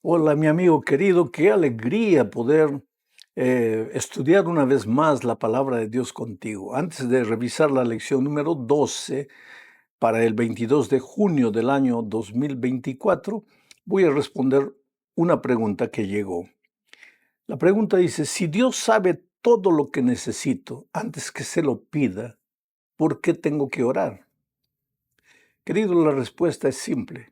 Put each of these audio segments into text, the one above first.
Hola, mi amigo querido, qué alegría poder estudiar una vez más la palabra de Dios contigo. Antes de revisar la lección número 12 para el 22 de junio del año 2024, voy a responder una pregunta que llegó. La pregunta dice, si Dios sabe todo lo que necesito antes que se lo pida, ¿por qué tengo que orar? Querido, la respuesta es simple.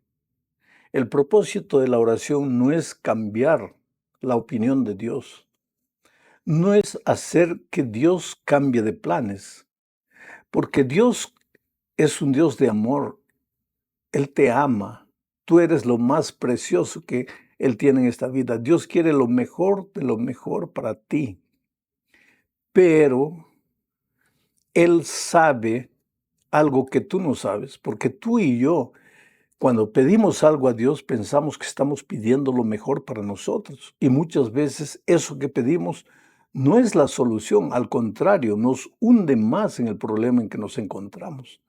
El propósito de la oración no es cambiar la opinión de Dios. No es hacer que Dios cambie de planes, porque Dios es un Dios de amor. Él te ama. Tú eres lo más precioso que Él tiene en esta vida. Dios quiere lo mejor de lo mejor para ti. Pero Él sabe algo que tú no sabes, porque tú y yo, cuando pedimos algo a Dios, pensamos que estamos pidiendo lo mejor para nosotros. Y muchas veces eso que pedimos no es la solución, al contrario, nos hunde más en el problema en que nos encontramos.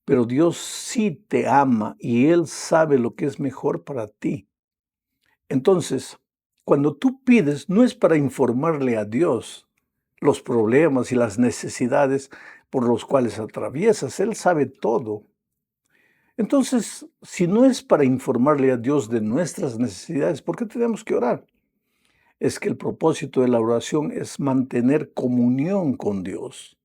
Pero Dios sí te ama y Él sabe lo que es mejor para ti. Entonces, cuando tú pides, no es para informarle a Dios los problemas y las necesidades por los cuales atraviesas. Él sabe todo. Entonces, si no es para informarle a Dios de nuestras necesidades, ¿por qué tenemos que orar? Es que el propósito de la oración es mantener comunión con Dios.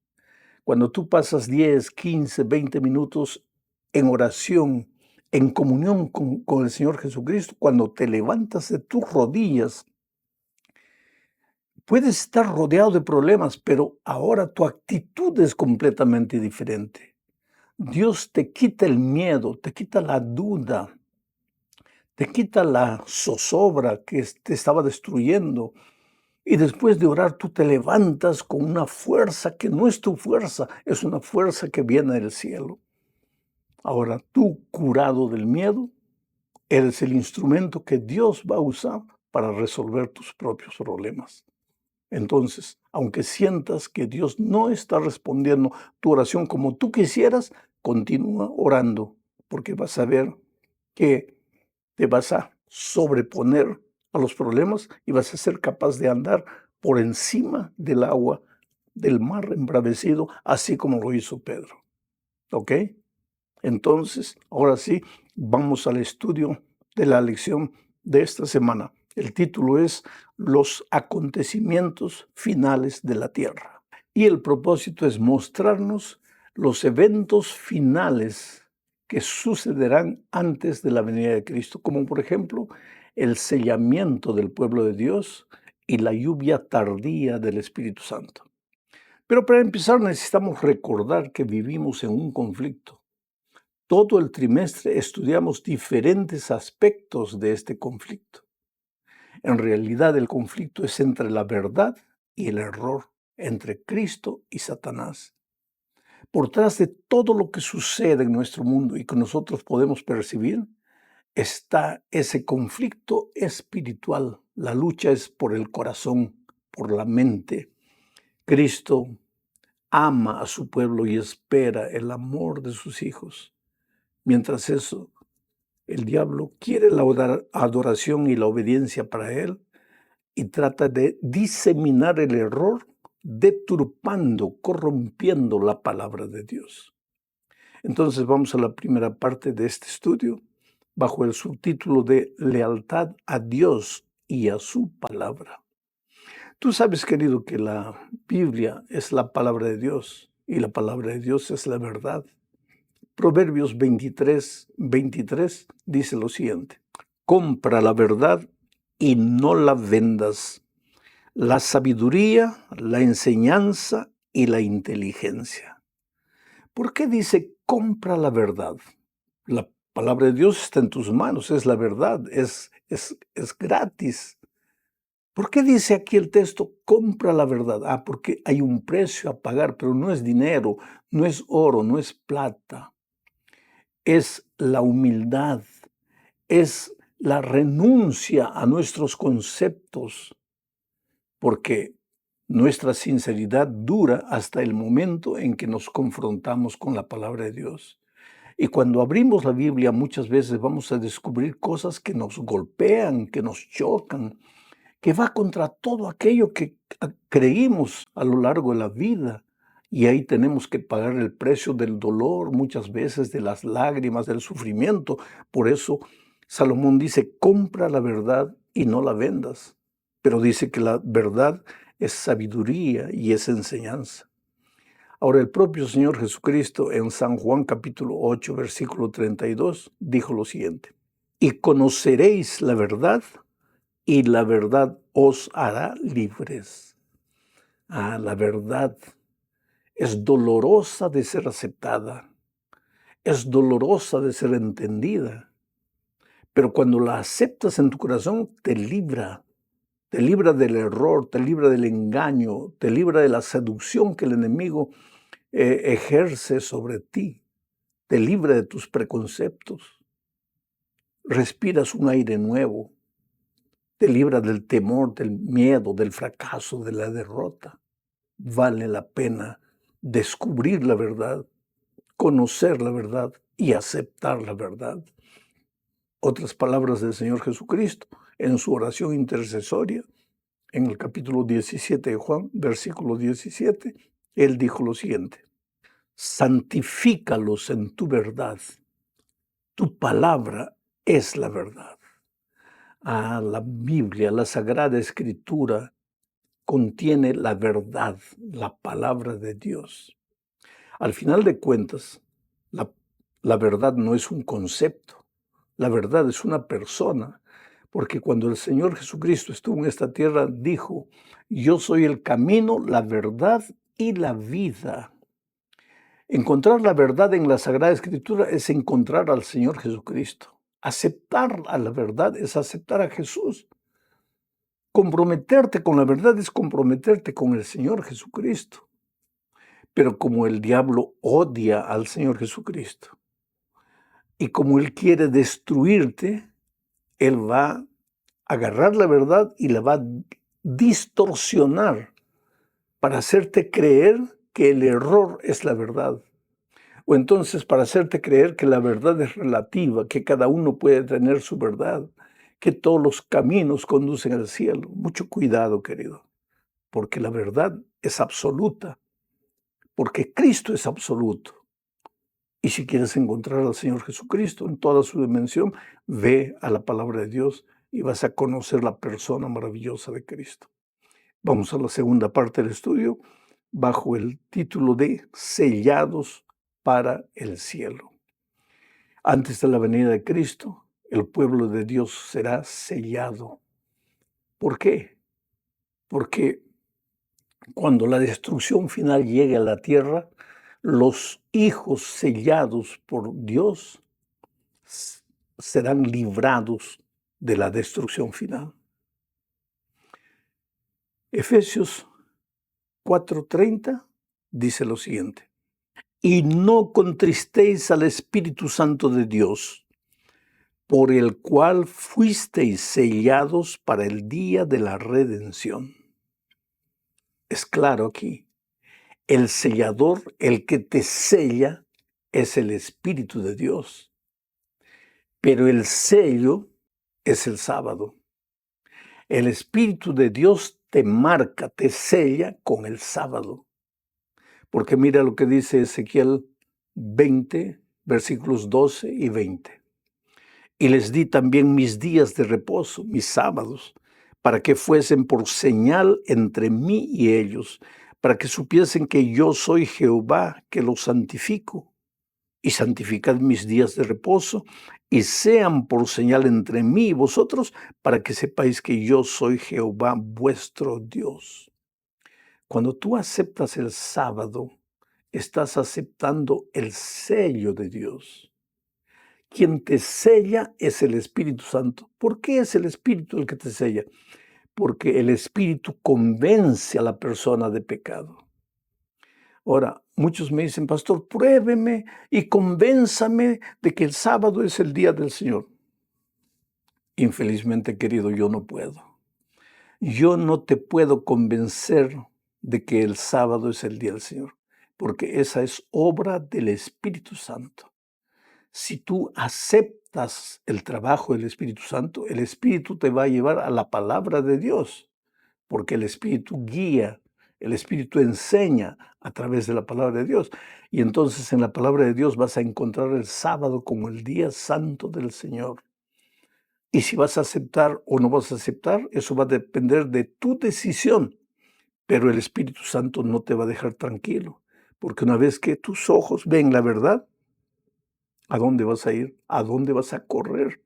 Cuando tú pasas 10, 15, 20 minutos en oración, en comunión con el Señor Jesucristo, cuando te levantas de tus rodillas, puedes estar rodeado de problemas, pero ahora tu actitud es completamente diferente. Dios te quita el miedo, te quita la duda, te quita la zozobra que te estaba destruyendo. Y después de orar, tú te levantas con una fuerza que no es tu fuerza, es una fuerza que viene del cielo. Ahora tú, curado del miedo, eres el instrumento que Dios va a usar para resolver tus propios problemas. Entonces, aunque sientas que Dios no está respondiendo tu oración como tú quisieras, continúa orando, porque vas a ver que te vas a sobreponer a los problemas y vas a ser capaz de andar por encima del agua, del mar embravecido, así como lo hizo Pedro. ¿Ok? Entonces, ahora sí, vamos al estudio de la lección de esta semana. El título es Los acontecimientos finales de la tierra. Y el propósito es mostrarnos los eventos finales que sucederán antes de la venida de Cristo, como por ejemplo el sellamiento del pueblo de Dios y la lluvia tardía del Espíritu Santo. Pero para empezar necesitamos recordar que vivimos en un conflicto. Todo el trimestre estudiamos diferentes aspectos de este conflicto. En realidad el conflicto es entre la verdad y el error, entre Cristo y Satanás. Por detrás de todo lo que sucede en nuestro mundo y que nosotros podemos percibir, está ese conflicto espiritual. La lucha es por el corazón, por la mente. Cristo ama a su pueblo y espera el amor de sus hijos. Mientras eso, el diablo quiere la adoración y la obediencia para él y trata de diseminar el error, deturpando, corrompiendo la palabra de Dios. Entonces vamos a la primera parte de este estudio, bajo el subtítulo de Lealtad a Dios y a su palabra. Tú sabes, querido, que la Biblia es la palabra de Dios y la palabra de Dios es la verdad. Proverbios 23 dice lo siguiente: compra la verdad y no la vendas, la sabiduría, la enseñanza y la inteligencia. ¿Por qué dice compra la verdad? La palabra de Dios está en tus manos, es la verdad, es gratis. ¿Por qué dice aquí el texto compra la verdad? Porque hay un precio a pagar, pero no es dinero, no es oro, no es plata. Es la humildad, es la renuncia a nuestros conceptos, porque nuestra sinceridad dura hasta el momento en que nos confrontamos con la palabra de Dios. Y cuando abrimos la Biblia, muchas veces vamos a descubrir cosas que nos golpean, que nos chocan, que va contra todo aquello que creímos a lo largo de la vida. Y ahí tenemos que pagar el precio del dolor, muchas veces de las lágrimas, del sufrimiento. Por eso Salomón dice, compra la verdad y no la vendas. Pero dice que la verdad es sabiduría y es enseñanza. Ahora, el propio Señor Jesucristo en San Juan capítulo 8, versículo 32, dijo lo siguiente, y conoceréis la verdad, y la verdad os hará libres. La verdad es dolorosa de ser aceptada, es dolorosa de ser entendida, pero cuando la aceptas en tu corazón, te libra del error, te libra del engaño, te libra de la seducción que el enemigo ejerce sobre ti, te libra de tus preconceptos, respiras un aire nuevo, te libra del temor, del miedo, del fracaso, de la derrota. Vale la pena descubrir la verdad, conocer la verdad y aceptar la verdad. Otras palabras del Señor Jesucristo en su oración intercesoria, en el capítulo 17 de Juan, versículo 17, Él dijo lo siguiente, santifícalos en tu verdad, tu palabra es la verdad. La Biblia, la Sagrada Escritura, contiene la verdad, la palabra de Dios. Al final de cuentas, la verdad no es un concepto, la verdad es una persona, porque cuando el Señor Jesucristo estuvo en esta tierra, dijo, yo soy el camino, la verdad y la vida. Encontrar la verdad en la Sagrada Escritura es encontrar al Señor Jesucristo. Aceptar a la verdad es aceptar a Jesús. Comprometerte con la verdad es comprometerte con el Señor Jesucristo. Pero como el diablo odia al Señor Jesucristo y como Él quiere destruirte, Él va a agarrar la verdad y la va a distorsionar para hacerte creer que el error es la verdad. O entonces para hacerte creer que la verdad es relativa, que cada uno puede tener su verdad, que todos los caminos conducen al cielo. Mucho cuidado, querido, porque la verdad es absoluta, porque Cristo es absoluto. Y si quieres encontrar al Señor Jesucristo en toda su dimensión, ve a la palabra de Dios y vas a conocer la persona maravillosa de Cristo. Vamos a la segunda parte del estudio, bajo el título de Sellados para el cielo. Antes de la venida de Cristo, el pueblo de Dios será sellado. ¿Por qué? Porque cuando la destrucción final llegue a la tierra, los hijos sellados por Dios serán librados de la destrucción final. Efesios 4:30 dice lo siguiente, y no contristéis al Espíritu Santo de Dios, por el cual fuisteis sellados para el día de la redención. Es claro aquí, el sellador, el que te sella, es el Espíritu de Dios. Pero el sello es el sábado. El Espíritu de Dios te marca, te sella con el sábado. Porque mira lo que dice Ezequiel 20, versículos 12 y 20. Y les di también mis días de reposo, mis sábados, para que fuesen por señal entre mí y ellos, para que supiesen que yo soy Jehová, que los santifico. Y santificad mis días de reposo, y sean por señal entre mí y vosotros, para que sepáis que yo soy Jehová vuestro Dios. Cuando tú aceptas el sábado, estás aceptando el sello de Dios. Quien te sella es el Espíritu Santo. ¿Por qué es el Espíritu el que te sella? Porque el Espíritu convence a la persona de pecado. Ahora, muchos me dicen, pastor, pruébeme y convénzame de que el sábado es el día del Señor. Infelizmente, querido, yo no puedo. Yo no te puedo convencer de que el sábado es el día del Señor, porque esa es obra del Espíritu Santo. Si tú aceptas el trabajo del Espíritu Santo, el Espíritu te va a llevar a la palabra de Dios, porque el Espíritu guía, el Espíritu enseña a través de la palabra de Dios. Y entonces en la palabra de Dios vas a encontrar el sábado como el día santo del Señor. Y si vas a aceptar o no vas a aceptar, eso va a depender de tu decisión. Pero el Espíritu Santo no te va a dejar tranquilo, porque una vez que tus ojos ven la verdad, ¿a dónde vas a ir? ¿A dónde vas a correr?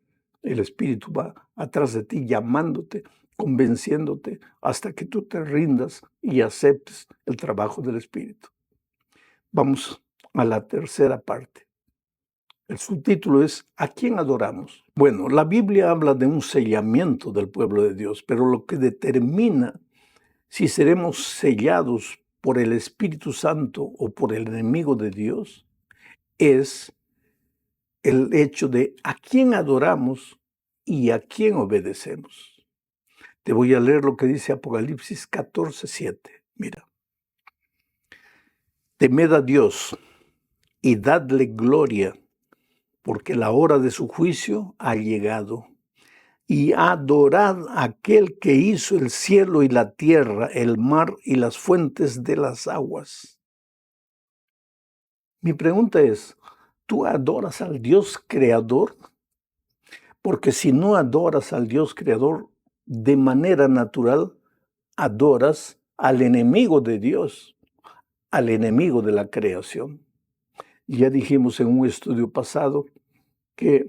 El Espíritu va atrás de ti, llamándote, convenciéndote, hasta que tú te rindas y aceptes el trabajo del Espíritu. Vamos a la tercera parte. El subtítulo es ¿a quién adoramos? Bueno, la Biblia habla de un sellamiento del pueblo de Dios, pero lo que determina si seremos sellados por el Espíritu Santo o por el enemigo de Dios es el hecho de a quién adoramos y a quién obedecemos. Te voy a leer lo que dice Apocalipsis 14:7. Mira. Temed a Dios y dadle gloria, porque la hora de su juicio ha llegado. Y adorad a aquel que hizo el cielo y la tierra, el mar y las fuentes de las aguas. Mi pregunta es, ¿tú adoras al Dios creador? Porque si no adoras al Dios creador, de manera natural, adoras al enemigo de Dios, al enemigo de la creación. Ya dijimos en un estudio pasado que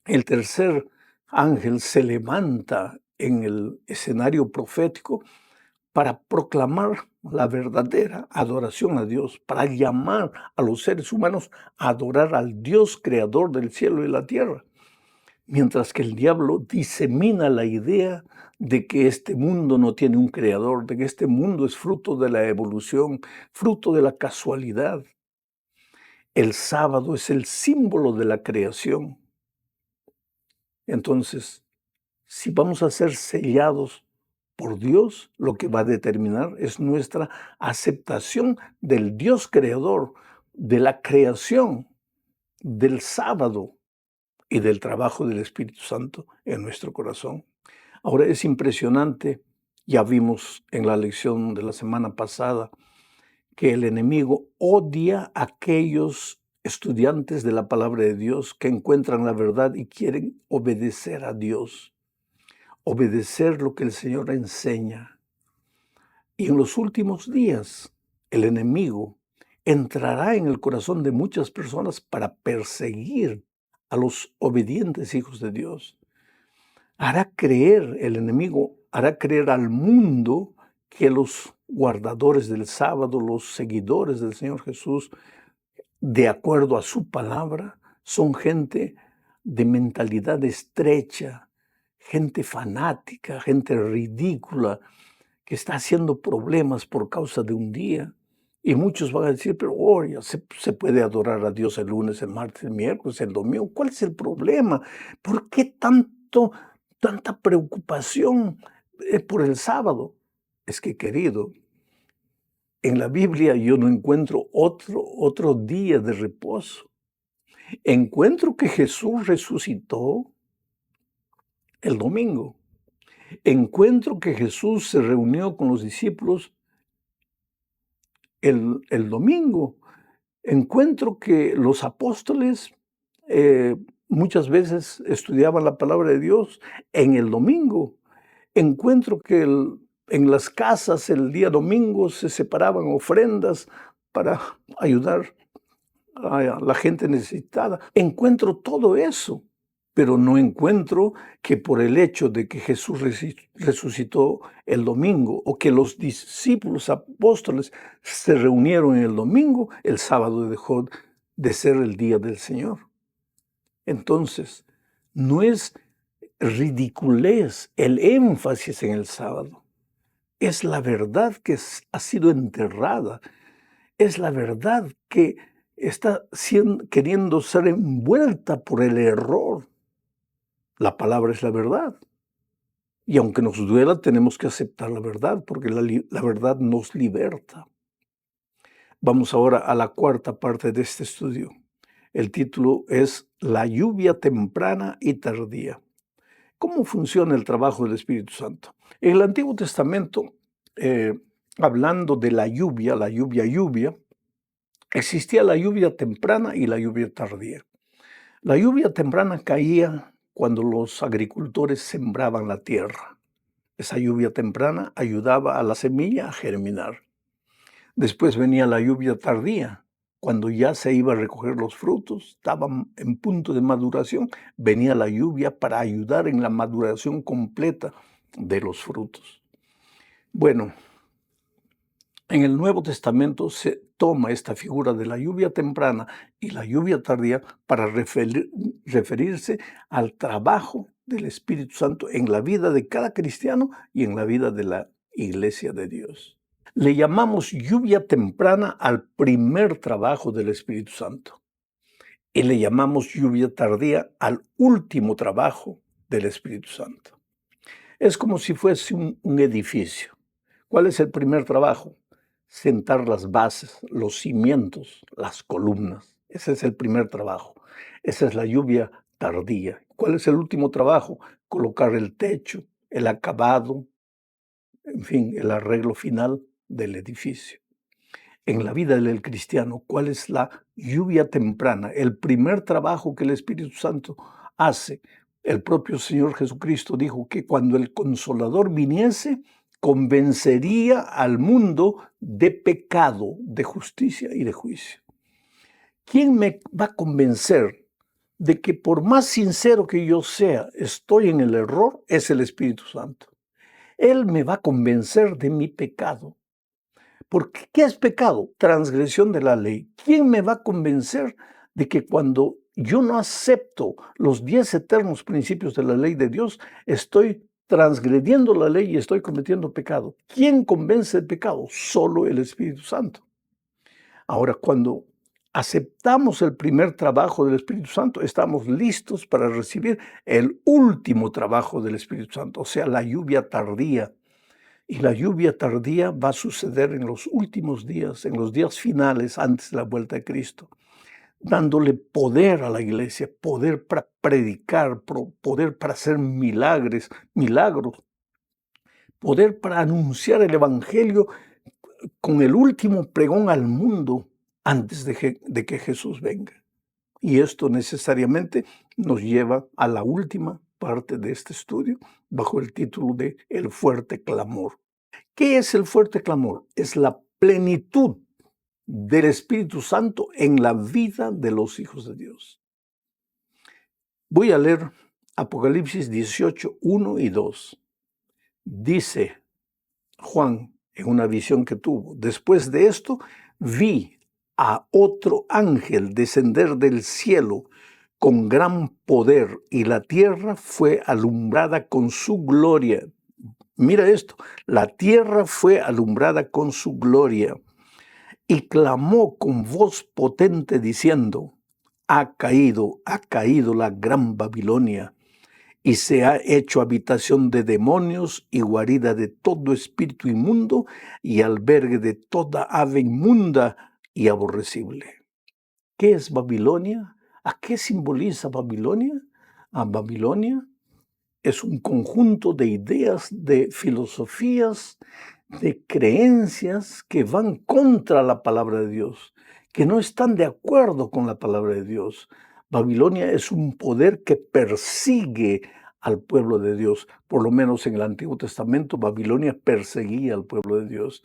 el tercer ángel se levanta en el escenario profético para proclamar la verdadera adoración a Dios, para llamar a los seres humanos a adorar al Dios creador del cielo y la tierra. Mientras que el diablo disemina la idea de que este mundo no tiene un creador, de que este mundo es fruto de la evolución, fruto de la casualidad. El sábado es el símbolo de la creación. Entonces, si vamos a ser sellados por Dios, lo que va a determinar es nuestra aceptación del Dios creador, de la creación, del sábado y del trabajo del Espíritu Santo en nuestro corazón. Ahora es impresionante, ya vimos en la lección de la semana pasada, que el enemigo odia a aquellos estudiantes de la palabra de Dios que encuentran la verdad y quieren obedecer a Dios, obedecer lo que el Señor enseña. Y en los últimos días, el enemigo entrará en el corazón de muchas personas para perseguir a los obedientes hijos de Dios. El enemigo hará creer al mundo que los guardadores del sábado, los seguidores del Señor Jesús, de acuerdo a su palabra, son gente de mentalidad estrecha, gente fanática, gente ridícula, que está haciendo problemas por causa de un día. Y muchos van a decir, pero ya se puede adorar a Dios el lunes, el martes, el miércoles, el domingo. ¿Cuál es el problema? ¿Por qué tanta preocupación por el sábado? Es que, querido, en la Biblia yo no encuentro otro día de reposo. Encuentro que Jesús resucitó el domingo. Encuentro que Jesús se reunió con los discípulos el domingo. Encuentro que los apóstoles muchas veces estudiaban la palabra de Dios en el domingo. Encuentro que en las casas el día domingo se separaban ofrendas para ayudar a la gente necesitada. Encuentro todo eso, pero no encuentro que por el hecho de que Jesús resucitó el domingo o que los discípulos apóstoles se reunieron en el domingo, el sábado dejó de ser el día del Señor. Entonces, no es ridiculez el énfasis en el sábado. Es la verdad que ha sido enterrada. Es la verdad que está queriendo ser envuelta por el error. La palabra es la verdad. Y aunque nos duela, tenemos que aceptar la verdad, porque la verdad nos liberta. Vamos ahora a la cuarta parte de este estudio. El título es La lluvia temprana y tardía. ¿Cómo funciona el trabajo del Espíritu Santo? En el Antiguo Testamento, hablando de la lluvia, existía la lluvia temprana y la lluvia tardía. La lluvia temprana caía cuando los agricultores sembraban la tierra. Esa lluvia temprana ayudaba a la semilla a germinar. Después venía la lluvia tardía, cuando ya se iba a recoger los frutos, estaban en punto de maduración, venía la lluvia para ayudar en la maduración completa de los frutos. Bueno, en el Nuevo Testamento se toma esta figura de la lluvia temprana y la lluvia tardía para referirse al trabajo del Espíritu Santo en la vida de cada cristiano y en la vida de la Iglesia de Dios. Le llamamos lluvia temprana al primer trabajo del Espíritu Santo y le llamamos lluvia tardía al último trabajo del Espíritu Santo. Es como si fuese un edificio. ¿Cuál es el primer trabajo? Sentar las bases, los cimientos, las columnas. Ese es el primer trabajo. Esa es la lluvia tardía. ¿Cuál es el último trabajo? Colocar el techo, el acabado, en fin, el arreglo final del edificio. En la vida del cristiano, ¿cuál es la lluvia temprana? El primer trabajo que el Espíritu Santo hace. El propio Señor Jesucristo dijo que cuando el Consolador viniese, convencería al mundo de pecado, de justicia y de juicio. ¿Quién me va a convencer de que por más sincero que yo sea, estoy en el error? Es el Espíritu Santo. Él me va a convencer de mi pecado. Porque, ¿qué es pecado? Transgresión de la ley. ¿Quién me va a convencer de que cuando yo no acepto los 10 eternos principios de la ley de Dios, estoy transgrediendo la ley y estoy cometiendo pecado? ¿Quién convence el pecado? Solo el Espíritu Santo. Ahora, cuando aceptamos el primer trabajo del Espíritu Santo, estamos listos para recibir el último trabajo del Espíritu Santo, o sea, la lluvia tardía. Y la lluvia tardía va a suceder en los últimos días, en los días finales antes de la vuelta de Cristo, dándole poder a la iglesia, poder para predicar, poder para hacer milagros, poder para anunciar el Evangelio con el último pregón al mundo antes de que Jesús venga. Y esto necesariamente nos lleva a la última parte de este estudio bajo el título de El fuerte clamor. ¿Qué es el fuerte clamor? Es la plenitud del Espíritu Santo en la vida de los hijos de Dios. Voy a leer Apocalipsis 18, 1 y 2. Dice Juan en una visión que tuvo: después de esto vi a otro ángel descender del cielo con gran poder, y la tierra fue alumbrada con su gloria. Mira esto, la tierra fue alumbrada con su gloria, y clamó con voz potente diciendo: ha caído la gran Babilonia, y se ha hecho habitación de demonios y guarida de todo espíritu inmundo y albergue de toda ave inmunda y aborrecible. ¿Qué es Babilonia? ¿A qué simboliza Babilonia? A Babilonia es un conjunto de ideas, de filosofías, de creencias que van contra la palabra de Dios, que no están de acuerdo con la palabra de Dios. Babilonia es un poder que persigue al pueblo de Dios. Por lo menos en el Antiguo Testamento, Babilonia perseguía al pueblo de Dios.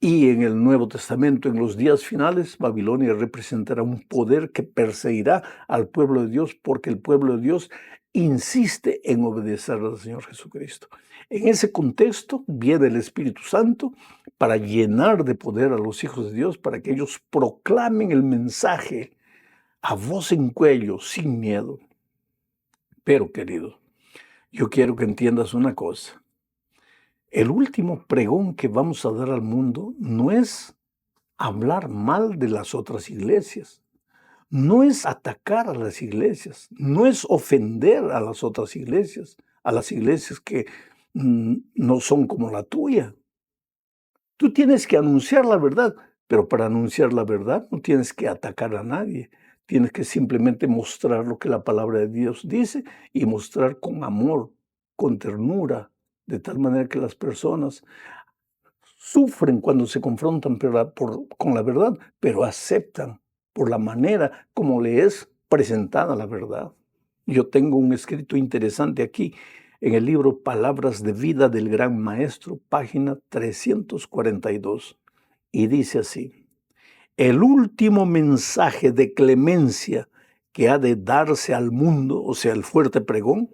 Y en el Nuevo Testamento, en los días finales, Babilonia representará un poder que perseguirá al pueblo de Dios, porque el pueblo de Dios insiste en obedecer al Señor Jesucristo. En ese contexto viene el Espíritu Santo para llenar de poder a los hijos de Dios, para que ellos proclamen el mensaje a voz en cuello, sin miedo. Pero, querido, yo quiero que entiendas una cosa. El último pregón que vamos a dar al mundo no es hablar mal de las otras iglesias, no es atacar a las iglesias, no es ofender a las otras iglesias, a las iglesias que no son como la tuya. Tú tienes que anunciar la verdad, pero para anunciar la verdad no tienes que atacar a nadie. Tienes que simplemente mostrar lo que la palabra de Dios dice y mostrar con amor, con ternura, de tal manera que las personas sufren cuando se confrontan con la verdad, pero aceptan por la manera como le es presentada la verdad. Yo tengo un escrito interesante aquí en el libro Palabras de Vida del Gran Maestro, página 342, y dice así: el último mensaje de clemencia que ha de darse al mundo, o sea, el fuerte pregón,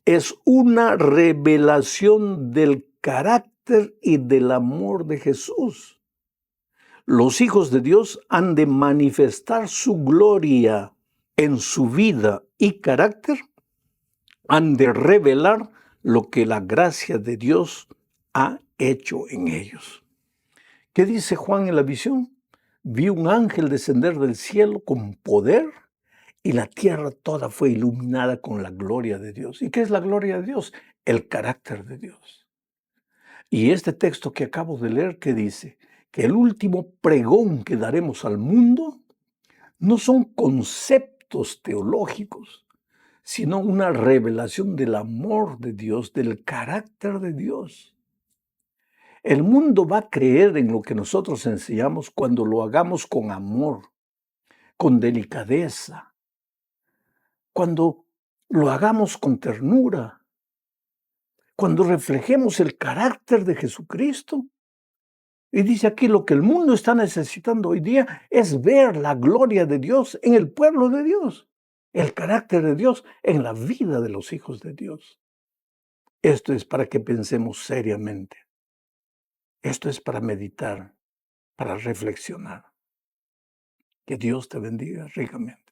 es una revelación del carácter y del amor de Jesús. Los hijos de Dios han de manifestar su gloria en su vida y carácter, han de revelar lo que la gracia de Dios ha hecho en ellos. ¿Qué dice Juan en la visión? Vi un ángel descender del cielo con poder y la tierra toda fue iluminada con la gloria de Dios. ¿Y qué es la gloria de Dios? El carácter de Dios. Y este texto que acabo de leer, que dice que el último pregón que daremos al mundo no son conceptos teológicos, sino una revelación del amor de Dios, del carácter de Dios. El mundo va a creer en lo que nosotros enseñamos cuando lo hagamos con amor, con delicadeza, cuando lo hagamos con ternura, cuando reflejemos el carácter de Jesucristo. Y dice aquí, lo que el mundo está necesitando hoy día es ver la gloria de Dios en el pueblo de Dios, el carácter de Dios en la vida de los hijos de Dios. Esto es para que pensemos seriamente. Esto es para meditar, para reflexionar. Que Dios te bendiga ricamente.